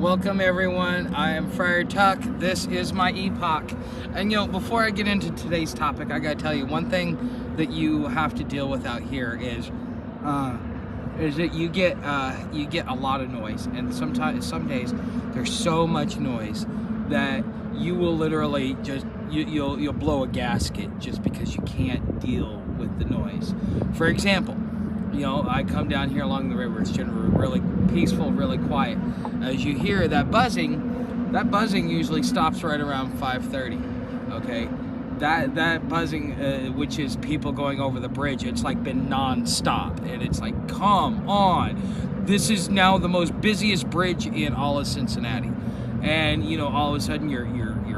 Welcome everyone, I am Friar Tuck. This is my epoch. And before I get into today's topic, I gotta tell you one thing that you have to deal with out here is that you get a lot of noise, and sometimes some days there's so much noise that you will literally just you'll blow a gasket just because you can't deal with the noise. For example, I come down here along the river. It's generally really peaceful, really quiet. As you hear that buzzing usually stops right around 5:30. Okay, that buzzing, which is people going over the bridge, it's like been non-stop, and it's like, come on, this is now the most busiest bridge in all of Cincinnati, and all of a sudden your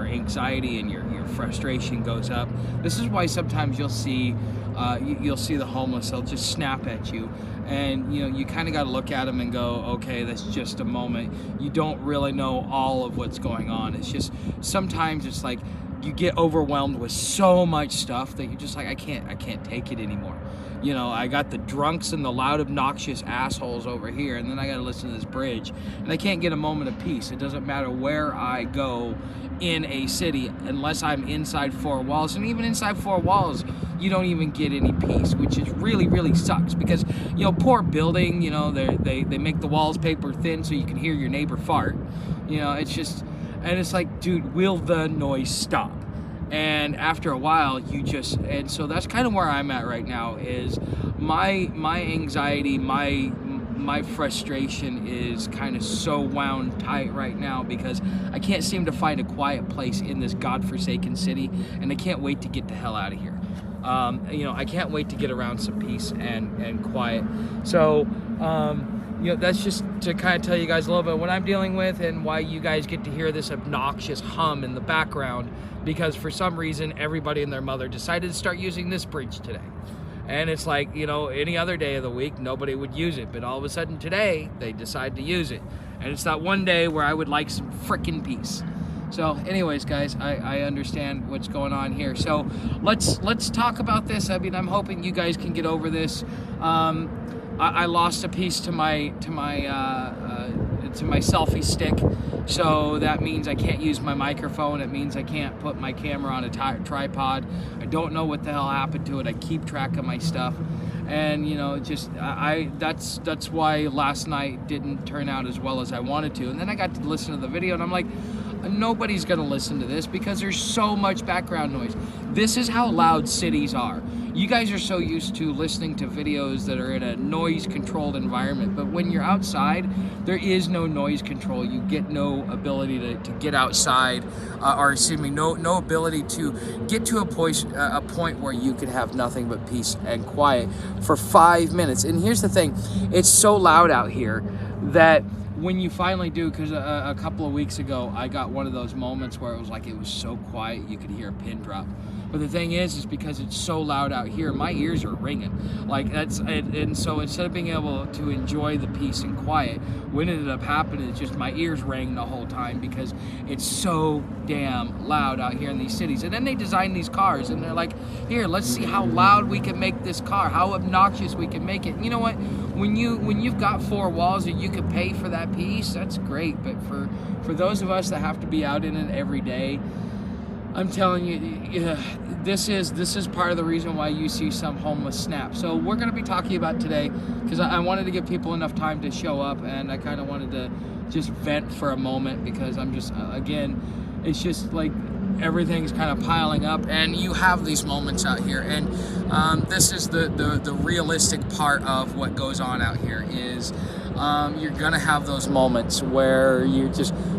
anxiety and your frustration goes up. This is why sometimes you'll see the homeless. They'll just snap at you, and you kind of got to look at them and go, okay, that's just a moment. You don't really know all of what's going on. It's just sometimes it's like you get overwhelmed with so much stuff that you're just like, I can't take it anymore. I got the drunks and the loud, obnoxious assholes over here, and then I got to listen to this bridge, and I can't get a moment of peace. It doesn't matter where I go in a city unless I'm inside four walls, and even inside four walls, you don't even get any peace, which is really, really sucks because, poor building, they make the walls paper thin so you can hear your neighbor fart. It's just, and it's like, dude, will the noise stop? And after a while, and so that's kind of where I'm at right now. Is my anxiety, my frustration is kind of so wound tight right now because I can't seem to find a quiet place in this godforsaken city, and I can't wait to get the hell out of here. I can't wait to get around some peace and quiet. So, that's just to kind of tell you guys a little bit what I'm dealing with and why you guys get to hear this obnoxious hum in the background, because for some reason everybody and their mother decided to start using this bridge today. And it's like, any other day of the week nobody would use it, but all of a sudden today they decide to use it. And it's that one day where I would like some frickin' peace. So anyways, guys, I understand what's going on here. So let's talk about this. I mean, I'm hoping you guys can get over this. I lost a piece to my selfie stick, so that means I can't use my microphone. It means I can't put my camera on a tripod. I don't know what the hell happened to it. I keep track of my stuff, and that's why last night didn't turn out as well as I wanted to. And then I got to listen to the video, and I'm like, nobody's gonna listen to this because there's so much background noise. This is how loud cities are. You guys are so used to listening to videos that are in a noise-controlled environment, but when you're outside, there is no noise control. You get no ability to get outside, no ability to get to a point where you could have nothing but peace and quiet for 5 minutes. And here's the thing, it's so loud out here that when you finally do, because a couple of weeks ago, I got one of those moments where it was so quiet you could hear a pin drop. But the thing is because it's so loud out here, my ears are ringing. And so instead of being able to enjoy the peace and quiet, what ended up happening is just my ears rang the whole time because it's so damn loud out here in these cities. And then they design these cars, and they're like, here, let's see how loud we can make this car, how obnoxious we can make it. And you know what? When you've got four walls and you can pay for that peace, that's great. But for those of us that have to be out in it every day, I'm telling you, this is part of the reason why you see some homeless snap. So we're going to be talking about today, because I wanted to give people enough time to show up, and I kind of wanted to just vent for a moment, because I'm just, again, it's just like everything's kind of piling up, and you have these moments out here, and this is the realistic part of what goes on out here is you're gonna have those moments where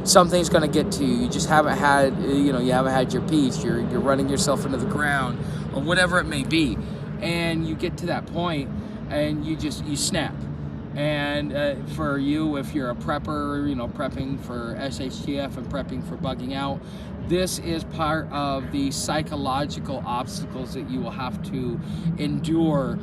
something's gonna get to you. You just haven't had, you haven't had your peace. You're running yourself into the ground, or whatever it may be, and you get to that point, and you snap. And for you, if you're a prepper, prepping for SHTF and prepping for bugging out, this is part of the psychological obstacles that you will have to endure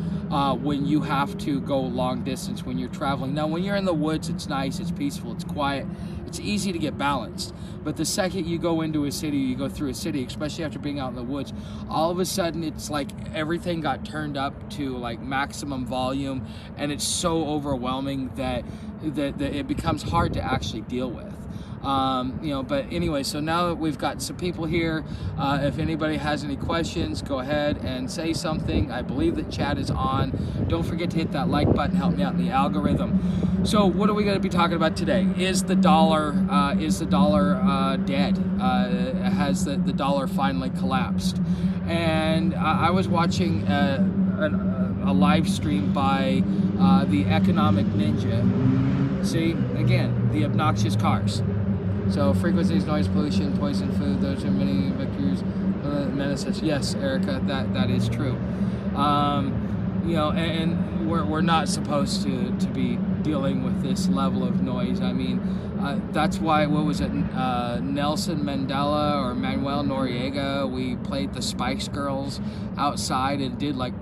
when you have to go long distance when you're traveling. Now, when you're in the woods, it's nice, it's peaceful, it's quiet, it's easy to get balanced. But the second you go into a city, you go through a city, especially after being out in the woods, all of a sudden it's like everything got turned up to like maximum volume, and it's so overwhelming that it becomes hard to actually deal with. You know, but anyway, so now that we've got some people here, if anybody has any questions, go ahead and say something. I believe that chat is on. Don't forget to hit that like button, help me out in the algorithm. So what are we going to be talking about today? Is the dollar dead? Has the dollar finally collapsed? And I was watching a live stream by the Economic Ninja. See, again, the obnoxious cars. So frequencies, noise pollution, poison food, those are many vectors, menaces. Yes, Erica, that is true. You know, and we're not supposed to be dealing with this level of noise. I mean, that's why, what was it, Nelson Mandela or Manuel Noriega, we played the Spice Girls outside and did like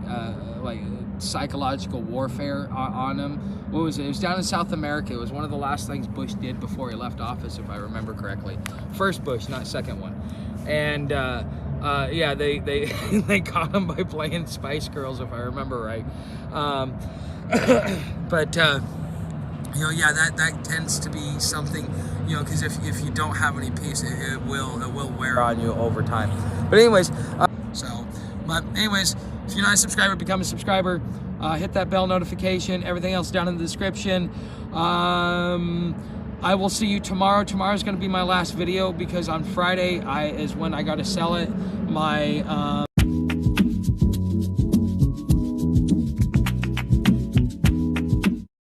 psychological warfare on them. What was it? It was down in South America. It was one of the last things Bush did before he left office, if I remember correctly. First Bush, not second one. And yeah, they they caught him by playing Spice Girls, if I remember right. But you know, yeah, that tends to be something, you know, because if you don't have any peace, it will wear on you over time. But anyways, if you're not a subscriber, become a subscriber. Hit that bell notification. Everything else down in the description. I will see you tomorrow. Tomorrow's going to be my last video because on Friday is when I got to sell it. My